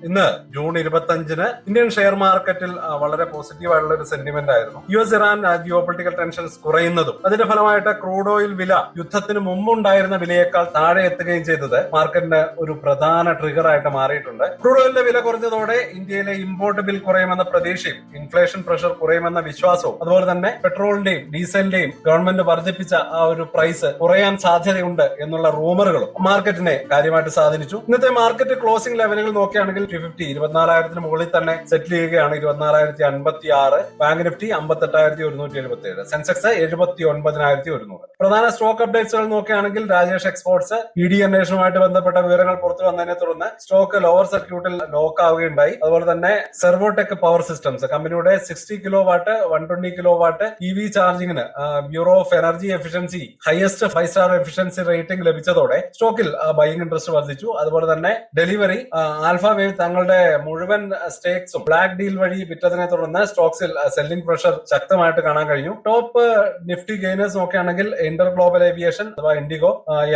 ഇന്ന് June 25 Indian share മാർക്കറ്റിൽ വളരെ പോസിറ്റീവ് ആയിട്ടുള്ള ഒരു സെന്റിമെന്റ് ആയിരുന്നു. US Iran geo political tensions കുറയുന്നതും അതിന്റെ ഫലമായിട്ട് ക്രൂഡ് ഓയിൽ വില യുദ്ധത്തിന് മുമ്പുണ്ടായിരുന്ന വിലയേക്കാൾ താഴെ എത്തുകയും ചെയ്തത് മാർക്കറ്റിന് ഒരു പ്രധാന ട്രിഗർ ആയിട്ട് മാറിയിട്ടുണ്ട്. ക്രൂഡ് ഓയിലിന്റെ വില കുറഞ്ഞതോടെ ഇന്ത്യയിലെ ഇമ്പോർട്ട് ബിൽ കുറയുമെന്ന പ്രതീക്ഷയും ഇൻഫ്ലേഷൻ പ്രഷർ കുറയുമെന്ന വിശ്വാസവും അതുപോലെ തന്നെ പെട്രോളിന്റെയും ഡീസലിന്റെയും ഗവൺമെന്റ് വർദ്ധിപ്പിച്ച ആ ഒരു പ്രൈസ് കുറയാൻ സാധ്യതയുണ്ട് എന്നുള്ള റൂമറുകളും മാർക്കറ്റിനെ കാര്യമായിട്ട് സ്വാധീനിച്ചു. ഇന്നത്തെ മാർക്കറ്റ് ക്ലോസിംഗ് ലെവലുകൾ നോക്കുകയാണെങ്കിൽ 24,000 മുകളിൽ തന്നെ സെറ്റിൽ ചെയ്യുകയാണ്. 24,056. Bank Nifty 58,177. സെൻസെക്സ് 79,100. പ്രധാന സ്റ്റോക്ക് അപ്ഡേറ്റ്സുകൾ നോക്കുകയാണെങ്കിൽ രാജേഷ് എക്സ്പോർട്സ് ED അന്വേഷണവുമായിട്ട് ബന്ധപ്പെട്ട വിവരങ്ങൾ പുറത്തു വന്നതിനെ തുടർന്ന് സ്റ്റോക്ക് ലോവർ സർക്യൂട്ടിൽ ലോക്ക് ആവുകയുണ്ടായി. അതുപോലെ തന്നെ സെർവോടെക് പവർ സിസ്റ്റംസ് കമ്പനിയുടെ 60 kilo watt 120 kilo watt EV ചാർജിങ്ങിന് bureau of energy efficiency highest five star efficiency rating ലഭിച്ചതോടെ സ്റ്റോക്കിൽ ബൈയിങ് ഇൻട്രസ്റ്റ് വർദ്ധിച്ചു. അതുപോലെ തന്നെ ഡെലിവറി ആൽഫ വേവ് തങ്ങളുടെ മുഴുവൻ സ്റ്റേക്സും ബ്ലാക്ക് ഡീൽ വഴി വിറ്റതിനെ തുടർന്ന് സ്റ്റോക്സിൽ സെല്ലിംഗ് പ്രഷർ ശക്തമായിട്ട് കാണാൻ കഴിഞ്ഞു. ടോപ്പ് നിഫ്റ്റി ഗെയിനേഴ്സ് നോക്കുകയാണെങ്കിൽ ഇന്റർ ഗ്ലോബൽ ഏവിയേഷൻ അഥവാ IndiGo,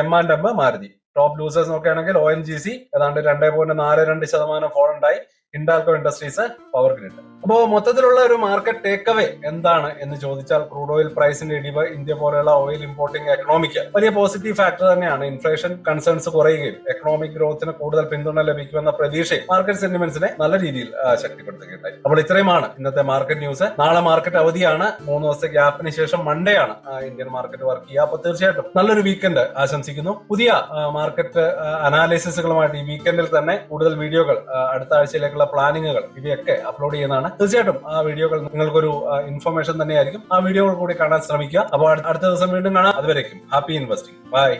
M&M, Maruti. Top losers നോക്കുകയാണെങ്കിൽ ONGC ഏതാണ്ട് 2.42% ഫോൾ ഉണ്ടായി. Hindalco industries, power grid. അപ്പോ മൊത്തത്തിലുള്ള ഒരു മാർക്കറ്റ് ടേക്ക് അവേ എന്താണ് എന്ന് ചോദിച്ചാൽ ക്രൂഡ് ഓയിൽ പ്രൈസിന്റെ ഇടിവ് ഇന്ത്യ പോലെയുള്ള ഓയിൽ ഇമ്പോർട്ടിംഗ് എക്കണോമിക്ക് വലിയ പോസിറ്റീവ് ഫാക്ടർ തന്നെയാണ്. ഇൻഫ്ലേഷൻ കൺസേൺസ് കുറയുകയും എക്കണോമിക് ഗ്രോത്തിന് കൂടുതൽ പിന്തുണ ലഭിക്കുമെന്ന പ്രതീക്ഷയും മാർക്കറ്റ് സെന്റിമെന്റ്സിനെ നല്ല രീതിയിൽ ശക്തിപ്പെടുത്തുകയുണ്ടായി. അപ്പോൾ ഇത്രയുമാണ് ഇന്നത്തെ മാർക്കറ്റ് ന്യൂസ്. നാളെ മാർക്കറ്റ് അവധിയാണ്. 3 ദിവസത്തെ ഗ്യാപ്പിന് ശേഷം മൺഡേ ആണ് ഇന്ത്യൻ മാർക്കറ്റ് വർക്ക് ചെയ്യുക. അപ്പൊ തീർച്ചയായിട്ടും നല്ലൊരു വീക്കെൻഡ് ആശംസിക്കുന്നു. പുതിയ മാർക്കറ്റ് അനാലിസിസുകളുമായിട്ട് ഈ വീക്കെൻഡിൽ തന്നെ കൂടുതൽ വീഡിയോകൾ, അടുത്ത ആഴ്ചയിലേക്കുള്ള പ്ലാനിങ്ങുകൾ ഇവയൊക്കെ അപ്ലോഡ് ചെയ്യുന്നതാണ്. തീർച്ചയായിട്ടും ആ വീഡിയോകൾ നിങ്ങൾക്കൊരു ഇൻഫർമേഷൻ തന്നെയായിരിക്കും. ആ വീഡിയോകൾ കൂടി കാണാൻ ശ്രമിക്കുക. അപ്പോൾ അടുത്ത ദിവസം വീണ്ടും കാണാം. അതുവരേക്കും ഹാപ്പി ഇൻവെസ്റ്റിംഗ്. ബൈ.